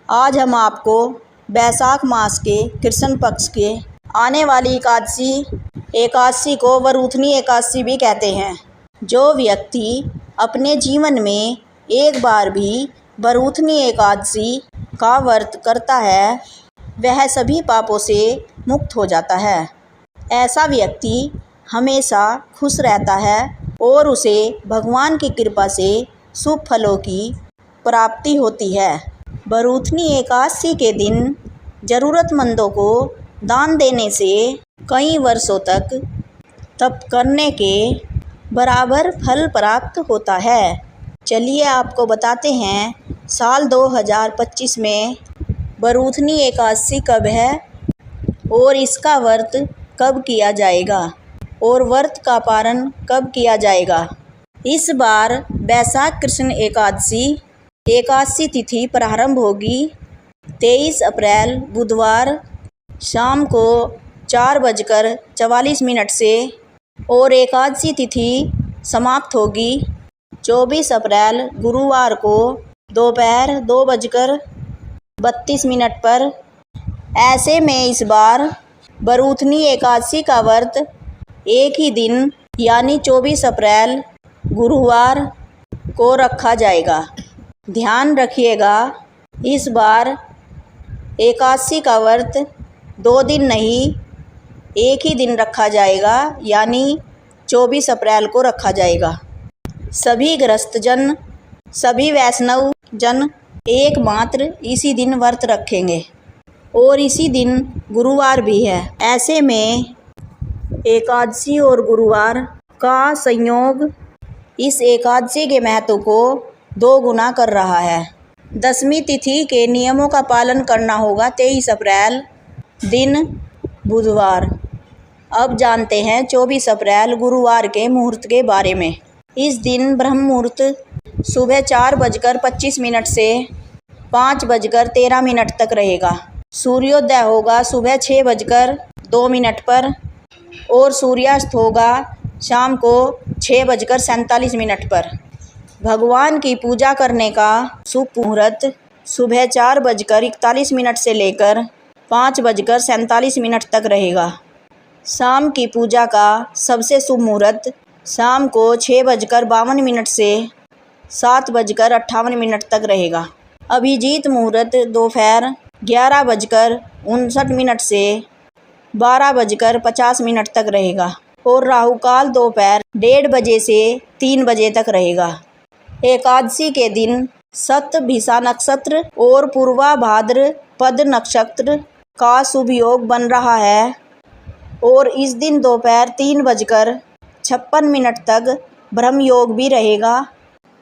आज हम आपको बैसाख मास के कृष्ण पक्ष के आने वाली एकादशी को वरूथनी एकादशी भी कहते हैं। जो व्यक्ति अपने जीवन में एक बार भी वरूथनी एकादशी का व्रत करता है वह सभी पापों से मुक्त हो जाता है। ऐसा व्यक्ति हमेशा खुश रहता है और उसे भगवान की कृपा से शुभ फलों की प्राप्ति होती है। वरूथनी एकादशी के दिन ज़रूरतमंदों को दान देने से कई वर्षों तक तप करने के बराबर फल प्राप्त होता है। चलिए आपको बताते हैं साल 2025 में वरूथनी एकादशी कब है और इसका व्रत कब किया जाएगा और व्रत का पारण कब किया जाएगा। इस बार बैसाख कृष्ण एकादशी तिथि प्रारंभ होगी 23 अप्रैल बुधवार शाम को 4:44 से और एकादशी तिथि समाप्त होगी 24 अप्रैल गुरुवार को दोपहर 2:32 पर। ऐसे में इस बार वरूथनी एकादशी का व्रत एक ही दिन यानी 24 अप्रैल गुरुवार को रखा जाएगा। ध्यान रखिएगा, इस बार एकादशी का व्रत 2 दिन नहीं एक ही दिन रखा जाएगा यानी 24 अप्रैल को रखा जाएगा। सभी गृहस्थ जन, सभी वैष्णव जन एकमात्र इसी दिन व्रत रखेंगे और इसी दिन गुरुवार भी है। ऐसे में एकादशी और गुरुवार का संयोग इस एकादशी के महत्व को 2 गुना कर रहा है। दशमी तिथि के नियमों का पालन करना होगा 23 अप्रैल दिन बुधवार। अब जानते हैं 24 अप्रैल गुरुवार के मुहूर्त के बारे में। इस दिन ब्रह्म मुहूर्त सुबह 4:25 से 5:13 तक रहेगा। सूर्योदय होगा सुबह 6:02 पर और सूर्यास्त होगा शाम को 6:47 पर। भगवान की पूजा करने का शुभ मुहूर्त सुबह 4:41 से लेकर 5:47 तक रहेगा। शाम की पूजा का सबसे शुभ मुहूर्त शाम को 6:52 से 7:58 तक रहेगा। अभिजीत मुहूर्त दोपहर 11:59 से 12:50 तक रहेगा और राहु काल दोपहर 1:30 बजे से 3 बजे तक रहेगा। एकादशी के दिन शतभिषा नक्षत्र और पूर्वा भाद्रपद नक्षत्र का शुभ योग बन रहा है और इस दिन दोपहर 3:56 तक ब्रह्म योग भी रहेगा।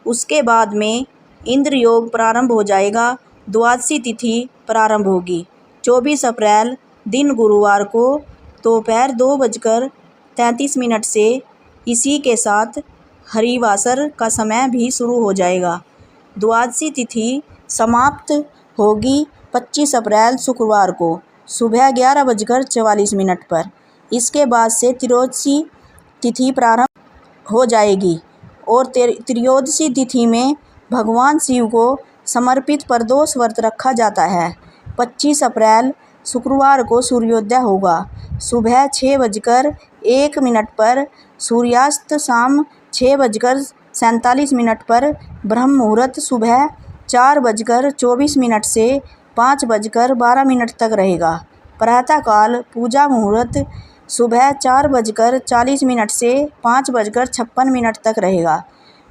उसके बाद में इंद्र योग प्रारंभ हो जाएगा। द्वादशी तिथि प्रारंभ होगी 24 अप्रैल दिन गुरुवार को दोपहर 2:33 से। इसी के साथ हरिवासर का समय भी शुरू हो जाएगा। द्वादशी तिथि समाप्त होगी 25 अप्रैल शुक्रवार को सुबह 11:44 पर। इसके बाद से त्रयोदशी तिथि प्रारंभ हो जाएगी और त्रयोदशी तिथि में भगवान शिव को समर्पित प्रदोष व्रत रखा जाता है। 25 अप्रैल शुक्रवार को सूर्योदय होगा सुबह 6:01 पर। सूर्यास्त शाम 6:47 पर। ब्रह्म मुहूर्त सुबह 4:24 से 5:12 तक रहेगा। प्रातःकाल पूजा मुहूर्त सुबह 4:40 से 5:56 तक रहेगा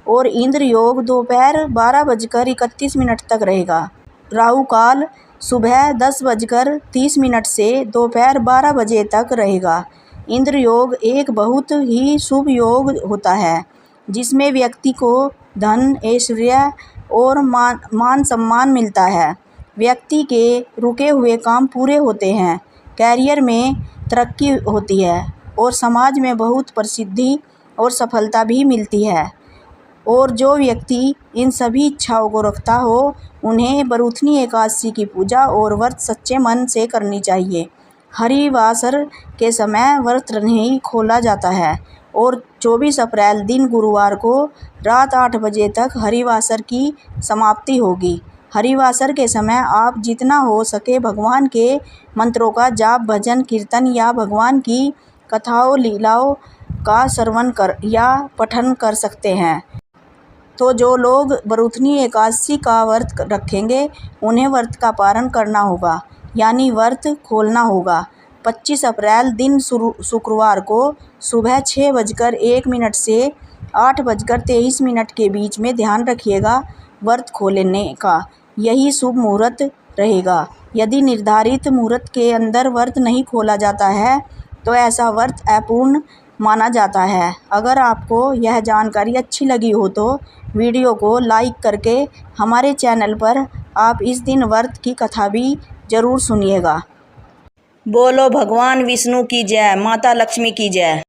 और इंद्र योग दोपहर 12:31 तक रहेगा। राहु काल सुबह 10:30 से दोपहर 12 बजे तक रहेगा। इंद्र योग एक बहुत ही शुभ योग होता है जिसमें व्यक्ति को धन, ऐश्वर्य और मान सम्मान मिलता है। व्यक्ति के रुके हुए काम पूरे होते हैं, कैरियर में तरक्की होती है और समाज में बहुत प्रसिद्धि और सफलता भी मिलती है। और जो व्यक्ति इन सभी इच्छाओं को रखता हो उन्हें वरूथनी एकादशी की पूजा और व्रत सच्चे मन से करनी चाहिए। हरिवासर के समय व्रत नहीं खोला जाता है और 24 अप्रैल दिन गुरुवार को रात 8 बजे तक हरिवासर की समाप्ति होगी। हरिवासर के समय आप जितना हो सके भगवान के मंत्रों का जाप, भजन, कीर्तन या भगवान की कथाओं, लीलाओं का श्रवण कर या पठन कर सकते हैं। तो जो लोग वरुथनी एकादशी का व्रत रखेंगे उन्हें व्रत का पारण करना होगा, यानी व्रत खोलना होगा। 25 अप्रैल दिन शुक्रवार को सुबह 6:01 से 8:23 के बीच में ध्यान रखिएगा व्रत खोलने का, यही शुभ मुहूर्त रहेगा। यदि निर्धारित मुहूर्त के अंदर व्रत नहीं खोला जाता है तो ऐसा व्रत अपूर्ण माना जाता है। अगर आपको यह जानकारी अच्छी लगी हो तो वीडियो को लाइक करके हमारे चैनल पर आप इस दिन व्रत की कथा भी ज़रूर सुनिएगा। बोलो भगवान विष्णु की जय, माता लक्ष्मी की जय।